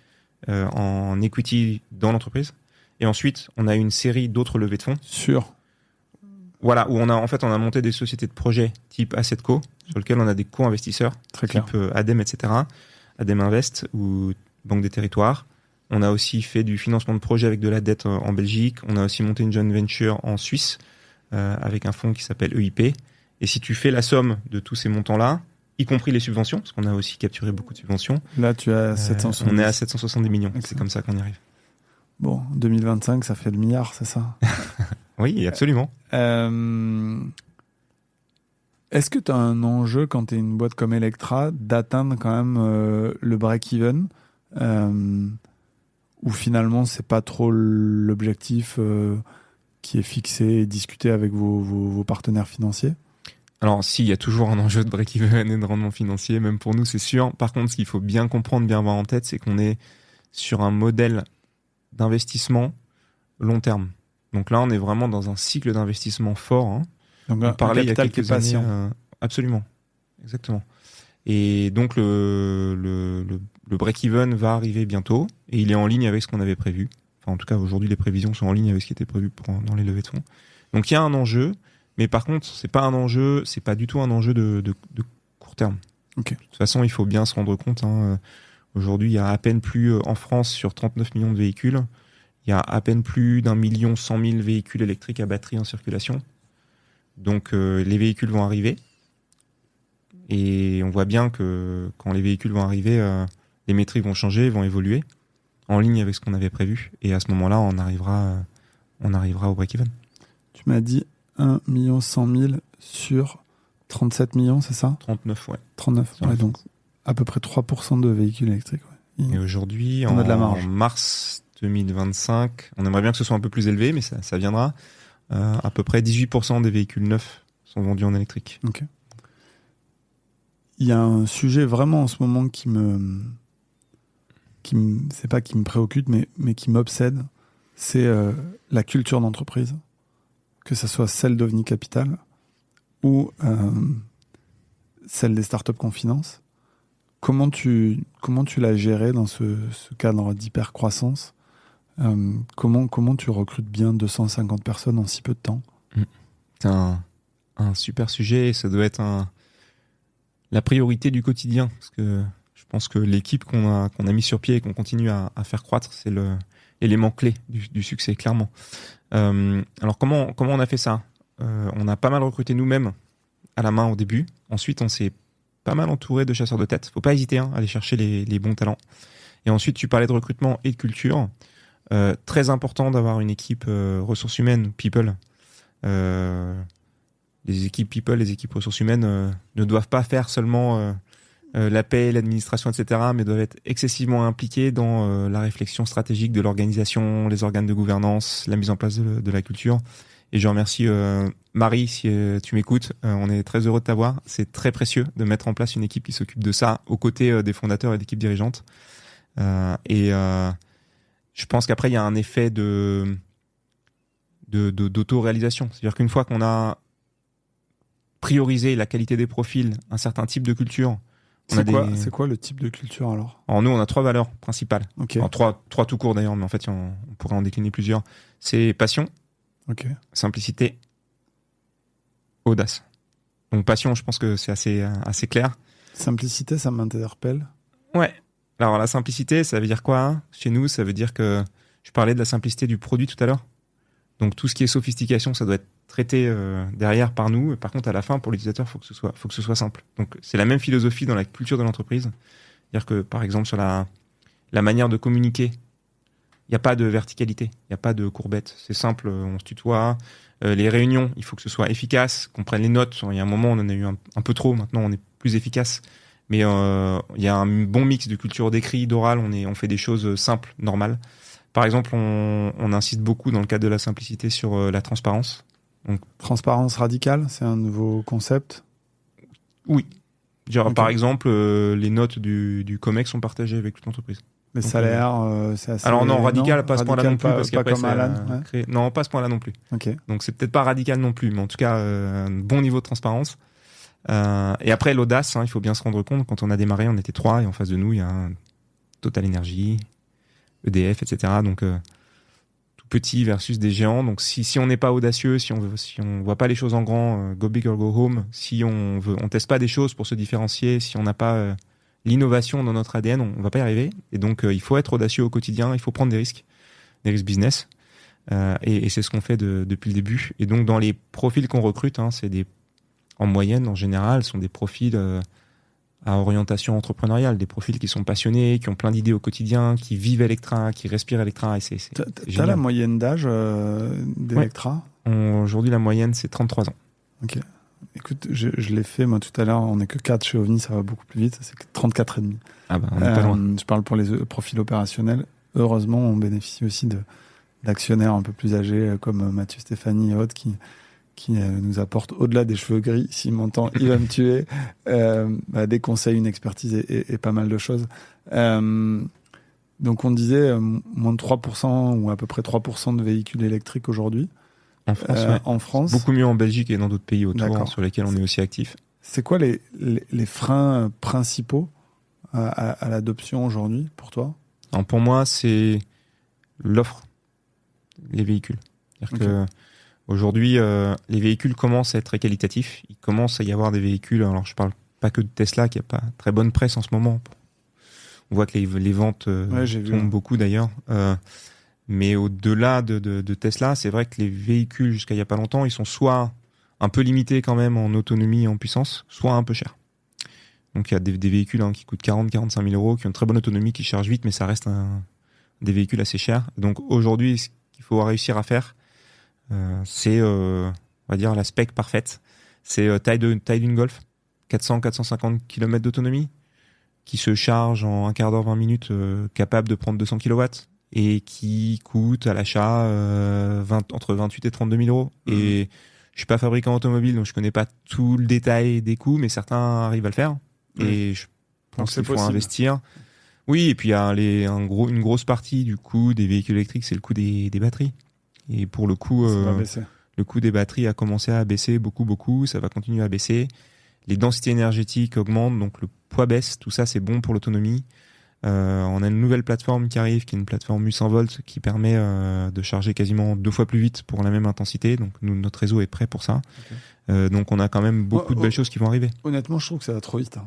en equity dans l'entreprise. Et ensuite, on a eu une série d'autres levées de fonds. Voilà, où on a monté des sociétés de projet type Assetco, sur lesquelles on a des co-investisseurs, type ADEM, etc., ADEM Invest ou Banque des Territoires. On a aussi fait du financement de projet avec de la dette en Belgique. On a aussi monté une joint venture en Suisse avec un fonds qui s'appelle EIP. Et si tu fais la somme de tous ces montants-là, y compris les subventions, parce qu'on a aussi capturé beaucoup de subventions. Là, tu as 770. On est à 770 millions. Excellent. C'est comme ça qu'on y arrive. Bon, 2025, ça fait le milliard, c'est ça? Oui, absolument. Est-ce que tu as un enjeu, quand tu es une boîte comme Electra, d'atteindre quand même le break-even ou finalement, c'est pas trop l'objectif qui est fixé et discuté avec vos partenaires financiers? Alors, si, il y a toujours un enjeu de break-even et de rendement financier, même pour nous, c'est sûr. Par contre, ce qu'il faut bien comprendre, bien avoir en tête, c'est qu'on est sur un modèle d'investissement long terme. Donc là, on est vraiment dans un cycle d'investissement fort. Hein. Donc on parlait il y a quelques années. Absolument, exactement. Et donc le break-even va arriver bientôt et il est en ligne avec ce qu'on avait prévu. Enfin, en tout cas, aujourd'hui, les prévisions sont en ligne avec ce qui était prévu dans les levées de fonds. Donc il y a un enjeu, mais par contre, c'est pas du tout un enjeu de court terme. Okay. De toute façon, il faut bien se rendre compte. Hein, aujourd'hui, il y a à peine plus en France sur 39 millions de véhicules. Il y a à peine plus d'1 100 000 véhicules électriques à batterie en circulation. Donc les véhicules vont arriver. Et on voit bien que quand les véhicules vont arriver, les métriques vont changer, vont évoluer en ligne avec ce qu'on avait prévu. Et à ce moment-là, on arrivera au break-even. Tu m'as dit 1 100 000 sur 37 millions, c'est ça? 39, ouais. 39, ouais, donc à peu près 3% de véhicules électriques. Ouais. Et aujourd'hui, on a de la marge. En mars 2025, on aimerait bien que ce soit un peu plus élevé, mais ça viendra. À peu près 18% des véhicules neufs sont vendus en électrique. Ok. Il y a un sujet vraiment en ce moment c'est pas qui me préoccupe, mais qui m'obsède, c'est la culture d'entreprise, que ce soit celle d'OVNI Capital ou celle des startups qu'on finance. Comment tu l'as géré dans ce cadre d'hypercroissance? Comment tu recrutes bien 250 personnes en si peu de temps? C'est un super sujet, ça doit être la priorité du quotidien, parce que je pense que l'équipe qu'on a mis sur pied et qu'on continue à faire croître, c'est l'élément clé du succès, clairement. Alors comment on a fait ça? On a pas mal recruté nous-mêmes à la main au début. Ensuite, on s'est pas mal entouré de chasseurs de tête. Faut pas hésiter à aller chercher les bons talents. Et ensuite, tu parlais de recrutement et de culture. Très important d'avoir une équipe ressources humaines, people. Les équipes people, les équipes ressources humaines ne doivent pas faire seulement la paie, l'administration, etc., mais doivent être excessivement impliquées dans la réflexion stratégique de l'organisation, les organes de gouvernance, la mise en place de la culture. Et je remercie Marie, si tu m'écoutes. On est très heureux de t'avoir. C'est très précieux de mettre en place une équipe qui s'occupe de ça aux côtés des fondateurs et d'équipes dirigeantes. Je pense qu'après, il y a un effet d'auto-réalisation. C'est-à-dire qu'une fois qu'on a priorisé la qualité des profils, un certain type de culture... C'est quoi le type de culture alors? Alors nous, on a 3 valeurs principales. Okay. Alors, trois tout court d'ailleurs, mais en fait, on pourrait en décliner plusieurs. C'est passion, simplicité, audace. Donc passion, je pense que c'est assez clair. Simplicité, ça m'interpelle. Ouais. Alors la simplicité, ça veut dire quoi hein? Chez nous, ça veut dire que je parlais de la simplicité du produit tout à l'heure. Donc tout ce qui est sophistication, ça doit être traité derrière par nous. Par contre, à la fin, pour l'utilisateur, faut que ce soit simple. Donc c'est la même philosophie dans la culture de l'entreprise. C'est-à-dire que par exemple sur la manière de communiquer, il n'y a pas de verticalité, il n'y a pas de courbette. C'est simple, on se tutoie. Les réunions, il faut que ce soit efficace, qu'on prenne les notes. Il y a un moment, on en a eu un peu trop. Maintenant, on est plus efficace. Mais il y a un bon mix de culture d'écrit, d'oral. On fait des choses simples, normales. Par exemple, on insiste beaucoup dans le cadre de la simplicité sur la transparence. Donc, transparence radicale, c'est un nouveau concept? Oui. Genre, par exemple, les notes du COMEX sont partagées avec toute l'entreprise. Les salaires, c'est assez... Alors non, radical, pas à ce point-là non plus. Parce pas comme Alan, Non, pas à ce point-là non plus. Okay. Donc c'est peut-être pas radical non plus, mais en tout cas, un bon niveau de transparence. Et après, l'audace, il faut bien se rendre compte, quand on a démarré, on était 3, et en face de nous, il y a un Total Energy, EDF, etc. Donc tout petit versus des géants. Donc si on n'est pas audacieux, si on voit pas les choses en grand, go big or go home, si on teste pas des choses pour se différencier, si on n'a pas l'innovation dans notre ADN, on va pas y arriver. Et donc il faut être audacieux au quotidien, il faut prendre des risques business. Et c'est ce qu'on fait depuis le début. Et donc dans les profils qu'on recrute, en moyenne, en général, sont des profils à orientation entrepreneuriale, des profils qui sont passionnés, qui ont plein d'idées au quotidien, qui vivent Electra, qui respirent Electra. T'as la moyenne d'âge d'Electra? Aujourd'hui, la moyenne, c'est 33 ans. Ok. Écoute, je l'ai fait, moi, tout à l'heure. On n'est que 4 chez OVNI, ça va beaucoup plus vite. C'est 34 et demi. Ah bah, on n'est pas loin. Je parle pour les profils opérationnels. Heureusement, on bénéficie aussi d'actionnaires un peu plus âgés, comme Mathieu Stéphanie et autres, qui nous apporte au-delà des cheveux gris, s'il m'entend, il va me tuer, des conseils, une expertise et pas mal de choses. Donc on disait moins de 3% ou à peu près 3% de véhicules électriques aujourd'hui. En France. Beaucoup mieux en Belgique et dans d'autres pays autour sur lesquels on est aussi actif. C'est quoi les freins principaux à l'adoption aujourd'hui pour toi? Alors pour moi, c'est l'offre, les véhicules. C'est-à-dire que aujourd'hui, les véhicules commencent à être très qualitatifs. Il commence à y avoir des véhicules, alors je parle pas que de Tesla, qui a pas très bonne presse en ce moment. On voit que les ventes tombent beaucoup d'ailleurs. Mais au-delà de Tesla, c'est vrai que les véhicules, jusqu'à il y a pas longtemps, ils sont soit un peu limités quand même en autonomie et en puissance, soit un peu chers. Donc il y a des véhicules qui coûtent 40-45 000 euros, qui ont une très bonne autonomie, qui chargent vite, mais ça reste des véhicules assez chers. Donc aujourd'hui, ce qu'il faut réussir à faire, c'est, on va dire, la spec parfaite. C'est taille d'une Golf, 400-450 km d'autonomie, qui se charge en un quart d'heure, 20 minutes, capable de prendre 200 kW, et qui coûte à l'achat entre 28 et 32 000 euros. Et je suis pas fabricant automobile, donc je connais pas tout le détail des coûts, mais certains arrivent à le faire. Et je pense qu'il faut investir. Oui, et puis il y a une grosse partie du coût des véhicules électriques, c'est le coût des batteries. Et pour le coup, le coût des batteries a commencé à baisser beaucoup. Ça va continuer à baisser. Les densités énergétiques augmentent, donc le poids baisse. Tout ça, c'est bon pour l'autonomie. On a une nouvelle plateforme qui arrive, qui est une plateforme 800 volts, qui permet de charger quasiment 2 fois plus vite pour la même intensité. Donc notre réseau est prêt pour ça. Okay. Donc on a quand même beaucoup de belles choses qui vont arriver. Honnêtement, je trouve que ça va trop vite.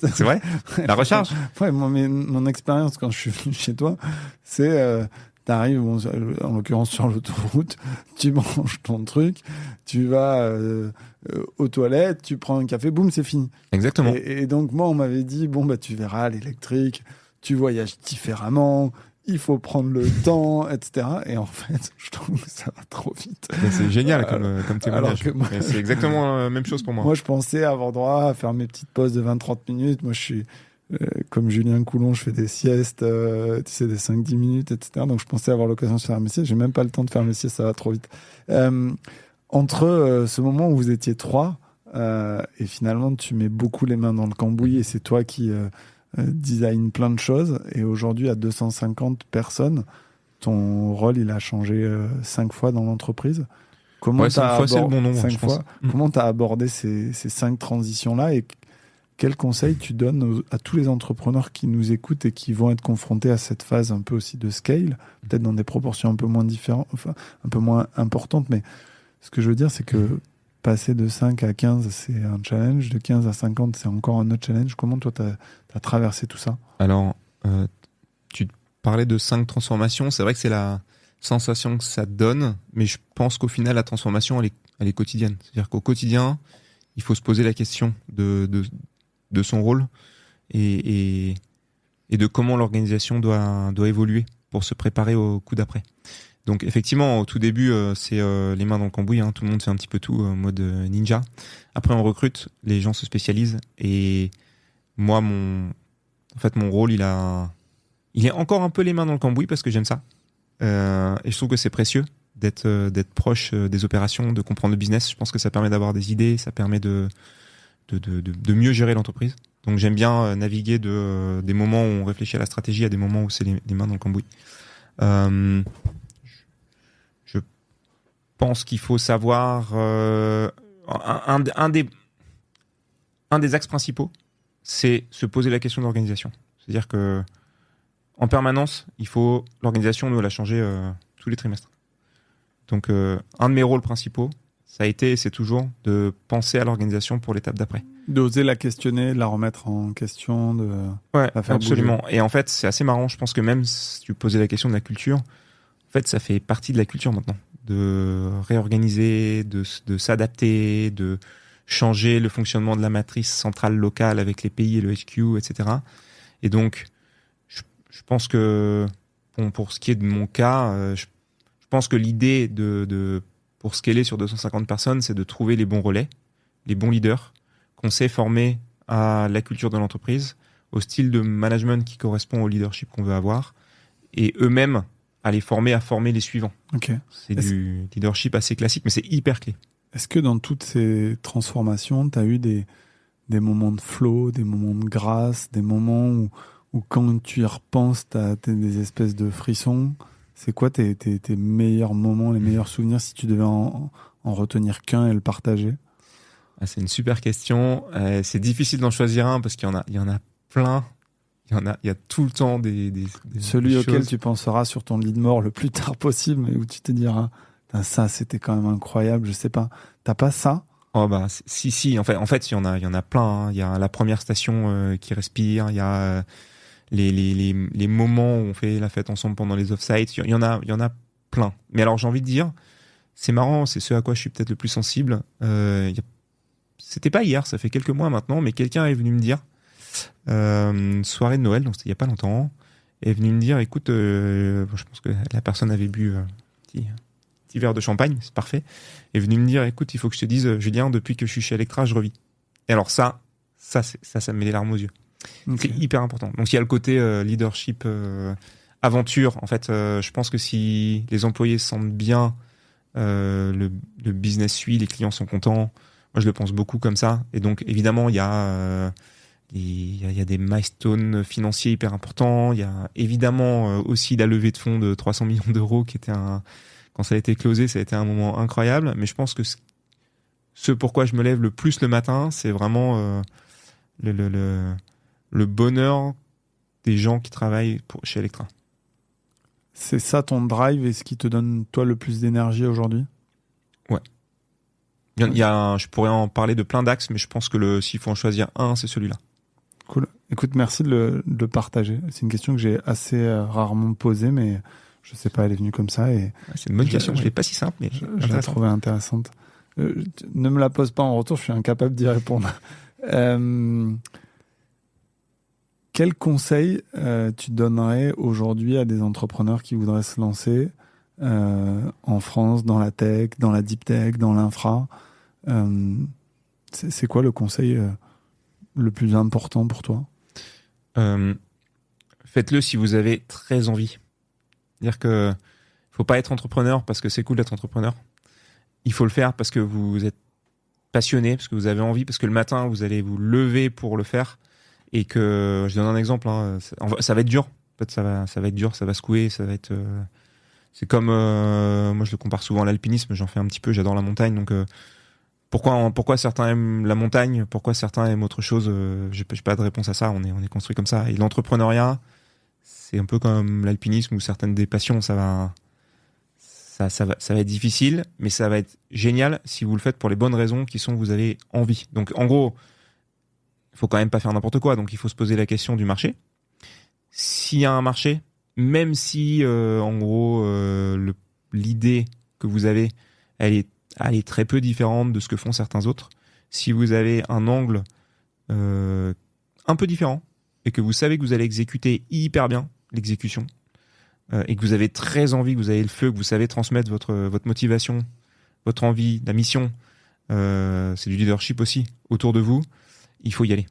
C'est vrai? La recharge? Ouais, mon expérience quand je suis venu chez toi, c'est... T'arrives, en l'occurrence sur l'autoroute, tu manges ton truc, tu vas aux toilettes, tu prends un café, boum, c'est fini. Exactement. Et donc moi, on m'avait dit, tu verras l'électrique, tu voyages différemment, il faut prendre le temps, etc. Et en fait, je trouve que ça va trop vite. Mais c'est génial comme témoignage. C'est exactement la même chose pour moi. Moi, je pensais avoir droit à faire mes petites pauses de 20-30 minutes. Moi, je comme Julien Coulon, je fais des siestes, tu sais, des 5-10 minutes, etc. Donc je pensais avoir l'occasion de faire mes siestes. J'ai même pas le temps de faire mes siestes, ça va trop vite. Entre ce moment où vous étiez 3 et finalement tu mets beaucoup les mains dans le cambouis et c'est toi qui design plein de choses, et aujourd'hui à 250 personnes, ton rôle il a changé 5 fois dans l'entreprise. Comment 5 fois, c'est le bon nombre, 5 je fois. pense. Comment tu as abordé ces 5 transitions-là, et quels conseils tu donnes à tous les entrepreneurs qui nous écoutent et qui vont être confrontés à cette phase un peu aussi de scale, peut-être dans des proportions un peu moins différentes, enfin, un peu moins importantes, mais ce que je veux dire, c'est que passer de 5 à 15, c'est un challenge, de 15 à 50, c'est encore un autre challenge. Comment toi, tu as traversé tout ça? Alors, tu parlais de 5 transformations, c'est vrai que c'est la sensation que ça donne, mais je pense qu'au final, la transformation, elle est quotidienne. C'est-à-dire qu'au quotidien, il faut se poser la question de son rôle et de comment l'organisation doit évoluer pour se préparer au coup d'après. Donc effectivement, au tout début, c'est les mains dans le cambouis, hein, tout le monde fait un petit peu tout en mode ninja. Après, on recrute, les gens se spécialisent, et moi, mon rôle, il est encore un peu les mains dans le cambouis parce que j'aime ça. Et je trouve que c'est précieux d'être proche des opérations, de comprendre le business. Je pense que ça permet d'avoir des idées, ça permet de mieux gérer l'entreprise. Donc j'aime bien naviguer des moments où on réfléchit à la stratégie à des moments où c'est les mains dans le cambouis. Je pense qu'il faut savoir un des axes principaux, c'est se poser la question de l'organisation. C'est-à-dire que en permanence, l'organisation, nous, elle a changé tous les trimestres. Donc un de mes rôles principaux, ça a été et c'est toujours de penser à l'organisation pour l'étape d'après. D'oser la questionner, de la remettre en question, de Ouais, la faire absolument. bouger. Et en fait, c'est assez marrant. Je pense que même si tu posais la question de la culture, en fait, ça fait partie de la culture maintenant. De réorganiser, de s'adapter, de changer le fonctionnement de la matrice centrale locale avec les pays et le HQ, etc. Et donc, je pense que, bon, pour ce qui est de mon cas, je pense que l'idée pour scaler sur 250 personnes, c'est de trouver les bons relais, les bons leaders, qu'on sait former à la culture de l'entreprise, au style de management qui correspond au leadership qu'on veut avoir, et eux-mêmes à les former à former les suivants. Ok. C'est du leadership assez classique, mais c'est hyper clé. Est-ce que dans toutes ces transformations, tu as eu des moments de flow, des moments de grâce, des moments où quand tu y repenses, tu as des espèces de frissons? C'est quoi tes meilleurs moments, les meilleurs souvenirs, si tu devais en retenir qu'un et le partager? C'est une super question. C'est difficile d'en choisir un parce qu'il y en a plein. Il y a tout le temps des Celui des auquel choses. tu penseras sur ton lit de mort le plus tard possible, mais où tu te diras, putain, ça c'était quand même incroyable, je sais pas. T'as pas ça? Oh bah si. En fait, il y en a plein, hein. Il y a la première station qui respire. Il y a les moments où on fait la fête ensemble pendant les off-sites. Il y en a plein. Mais alors, j'ai envie de dire, c'est marrant, c'est ce à quoi je suis peut-être le plus sensible. C'était pas hier, ça fait quelques mois maintenant, mais quelqu'un est venu me dire, soirée de Noël, donc c'était il y a pas longtemps, est venu me dire, écoute, je pense que la personne avait bu un petit verre de champagne, c'est parfait, est venu me dire, écoute, il faut que je te dise, Julien, depuis que je suis chez Electra, je revis. Et alors ça me met les larmes aux yeux. Okay. C'est hyper important. Donc il y a le côté leadership, aventure. En fait, je pense que si les employés se sentent bien, le business suit, les clients sont contents. Moi, je le pense beaucoup comme ça. Et donc, évidemment, il y a des milestones financiers hyper importants. Il y a évidemment aussi la levée de fonds de 300 millions d'euros qui était quand ça a été closé, ça a été un moment incroyable. Mais je pense que ce pourquoi je me lève le plus le matin, c'est vraiment le bonheur des gens qui travaillent chez Electra. C'est ça ton drive et ce qui te donne, toi, le plus d'énergie aujourd'hui? Ouais. Je pourrais en parler de plein d'axes, mais je pense que s'il faut en choisir un, c'est celui-là. Cool. Écoute, merci de le partager. C'est une question que j'ai assez rarement posée, mais je sais pas, elle est venue comme ça. C'est une bonne question. Je l'ai pas si simple, mais je l'ai trouvée intéressante. Ne me la pose pas en retour, je suis incapable d'y répondre. Quel conseil tu donnerais aujourd'hui à des entrepreneurs qui voudraient se lancer en France, dans la tech, dans la deep tech, dans l'infra? C'est quoi le conseil le plus important pour toi? Faites-le si vous avez très envie. C'est-à-dire que faut pas être entrepreneur parce que c'est cool d'être entrepreneur. Il faut le faire parce que vous êtes passionné, parce que vous avez envie, parce que le matin, vous allez vous lever pour le faire. Et que, je donne un exemple, hein, ça va être dur. En fait, ça va être dur, ça va secouer, ça va être... c'est comme... moi, je le compare souvent à l'alpinisme, j'en fais un petit peu, j'adore la montagne. Donc, pourquoi certains aiment la montagne, pourquoi certains aiment autre chose, j'ai pas de réponse à ça, on est construit comme ça. Et l'entrepreneuriat, c'est un peu comme l'alpinisme ou certaines des passions, ça va être difficile, mais ça va être génial si vous le faites pour les bonnes raisons qui sont que vous avez envie. Donc, en gros, il faut quand même pas faire n'importe quoi. Donc, il faut se poser la question du marché. S'il y a un marché, même si, en gros, l'idée que vous avez, elle est très peu différente de ce que font certains autres. Si vous avez un angle un peu différent et que vous savez que vous allez exécuter hyper bien l'exécution et que vous avez très envie, que vous avez le feu, que vous savez transmettre votre motivation, votre envie, la mission, c'est du leadership aussi autour de vous, il faut y aller.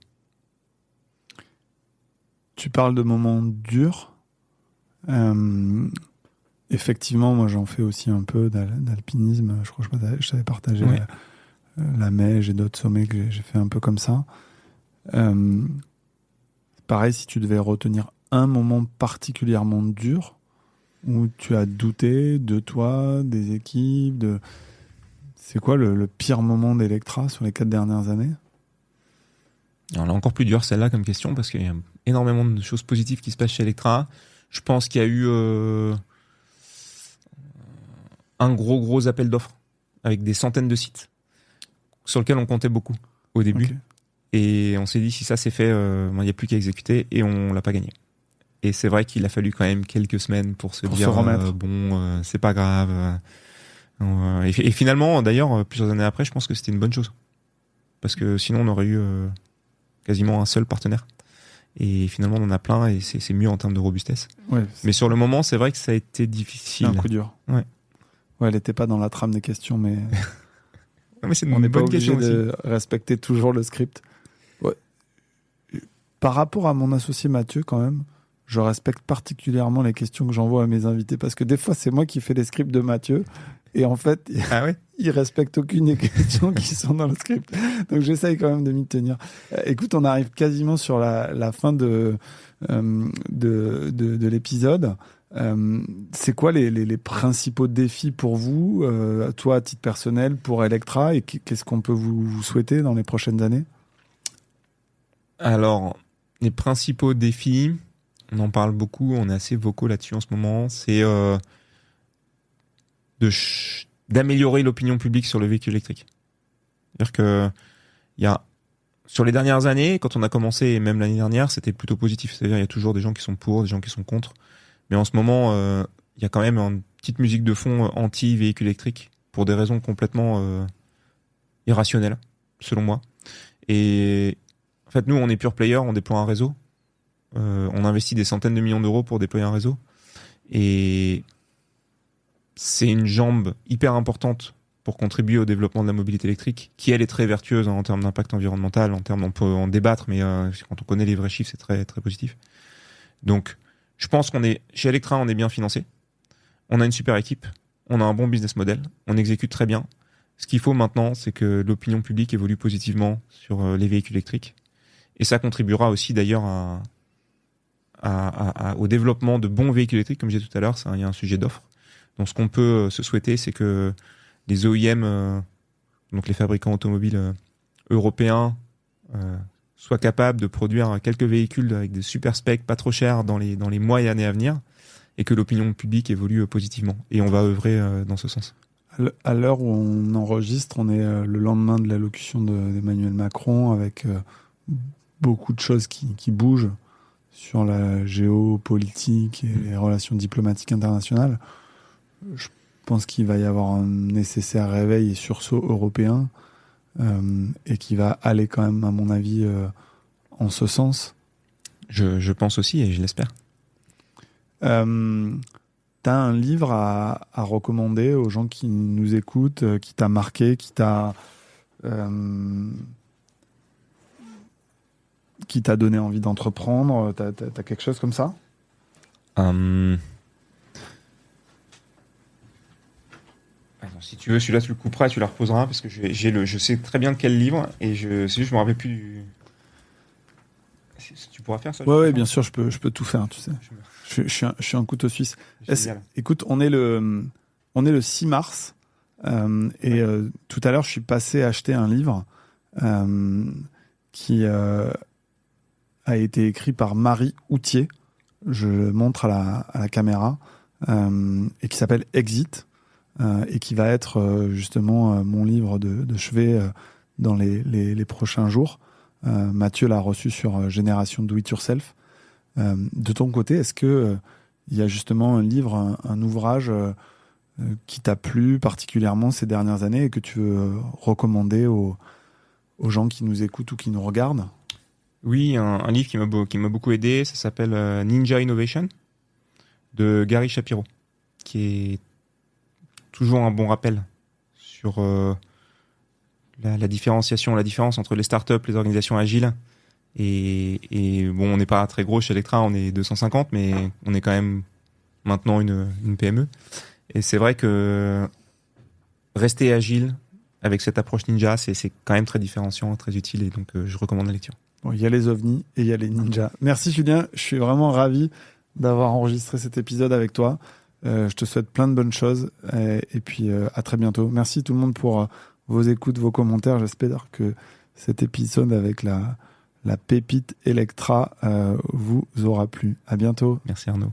Tu parles de moments durs. Effectivement, moi j'en fais aussi un peu d'alpinisme. Je crois que je t'avais partagé la Meige et d'autres sommets que j'ai fait un peu comme ça. Pareil, si tu devais retenir un moment particulièrement dur où tu as douté de toi, des équipes, c'est quoi le pire moment d'Electra sur les 4 dernières années? Alors là, encore plus dur celle-là comme question parce qu'il y a énormément de choses positives qui se passent chez Electra. Je pense qu'il y a eu un gros appel d'offres avec des centaines de sites sur lesquels on comptait beaucoup au début. Okay. Et on s'est dit, si ça s'est fait, il n'y a plus qu'à exécuter et on l'a pas gagné. Et c'est vrai qu'il a fallu quand même quelques semaines pour se dire, c'est pas grave. Et finalement, d'ailleurs, plusieurs années après, je pense que c'était une bonne chose. Parce que sinon, on aurait eu quasiment un seul partenaire. Et finalement, on en a plein et c'est mieux en termes de robustesse. Ouais, mais sur le moment, c'est vrai que ça a été difficile. C'est un coup dur. Ouais, elle n'était pas dans la trame des questions, mais, non, mais c'est on n'est pas obligé question de respecter toujours le script. Ouais. Par rapport à mon associé Mathieu, quand même, je respecte particulièrement les questions que j'envoie à mes invités parce que des fois, c'est moi qui fais les scripts de Mathieu et en fait, il respecte aucune des questions qui sont dans le script. Donc, j'essaye quand même de m'y tenir. Écoute, on arrive quasiment sur la fin de l'épisode. C'est quoi les principaux défis pour vous, toi à titre personnel, pour Electra, et qu'est-ce qu'on peut vous souhaiter dans les prochaines années? Alors, les principaux défis, on en parle beaucoup, on est assez vocaux là-dessus en ce moment, c'est d'améliorer l'opinion publique sur le véhicule électrique. C'est-à-dire que sur les dernières années, quand on a commencé, et même l'année dernière, c'était plutôt positif. C'est-à-dire il y a toujours des gens qui sont pour, des gens qui sont contre. Mais en ce moment, il y a quand même une petite musique de fond anti-véhicule électrique pour des raisons complètement irrationnelles, selon moi. Et en fait, nous, on est pure player, on déploie un réseau. On investit des centaines de millions d'euros pour déployer un réseau. Et c'est une jambe hyper importante pour contribuer au développement de la mobilité électrique, qui elle est très vertueuse en termes d'impact environnemental, on peut en débattre, mais quand on connaît les vrais chiffres, c'est très, très positif. Donc, je pense chez Electra, on est bien financé. On a une super équipe. On a un bon business model. On exécute très bien. Ce qu'il faut maintenant, c'est que l'opinion publique évolue positivement sur les véhicules électriques. Et ça contribuera aussi d'ailleurs au développement de bons véhicules électriques. Comme je disais tout à l'heure, il y a un sujet d'offre. Donc ce qu'on peut se souhaiter, c'est que les OEM, donc les fabricants automobiles européens, soient capables de produire quelques véhicules avec des super specs pas trop chers dans les mois et années à venir, et que l'opinion publique évolue positivement. Et on va œuvrer dans ce sens. À l'heure où on enregistre, on est le lendemain de l'allocution d'Emmanuel Macron, avec beaucoup de choses qui bougent sur la géopolitique et les relations diplomatiques internationales. Je pense qu'il va y avoir un nécessaire réveil et sursaut européen, et qui va aller quand même, à mon avis, en ce sens. Je pense aussi et je l'espère. T'as un livre à recommander aux gens qui nous écoutent, qui t'a marqué, qui t'a qui t'a donné envie d'entreprendre? T'as quelque chose comme ça? Attends, si tu veux, celui-là, tu le couperas et tu la reposeras parce que je sais très bien de quel livre et c'est juste, je me rappelle plus du. Tu pourras faire ça? Ouais, bien sûr, je peux tout faire, tu sais. Je suis un couteau suisse. Écoute, on est le 6 mars tout à l'heure, je suis passé acheter un livre qui a été écrit par Marie Houtier. Je le montre à la caméra et qui s'appelle Exit et qui va être justement mon livre de chevet dans les prochains jours. Mathieu l'a reçu sur Génération Do It Yourself. De ton côté, est-ce que il y a justement un livre, un ouvrage qui t'a plu particulièrement ces dernières années et que tu veux recommander aux gens qui nous écoutent ou qui nous regardent? Oui, un livre qui m'a beaucoup aidé, ça s'appelle Ninja Innovation de Gary Shapiro, qui est toujours un bon rappel sur la différence entre les startups, les organisations agiles. Et bon, on n'est pas très gros chez Electra, on est 250, mais on est quand même maintenant une PME. Et c'est vrai que rester agile avec cette approche ninja, c'est quand même très différenciant, très utile, et donc je recommande la lecture. Bon, il y a les ovnis et il y a les ninjas. Merci Julien, je suis vraiment ravi d'avoir enregistré cet épisode avec toi. Je te souhaite plein de bonnes choses et puis à très bientôt. Merci tout le monde pour vos écoutes, vos commentaires. J'espère que cet épisode avec la pépite Electra vous aura plu. À bientôt. Merci Arnaud.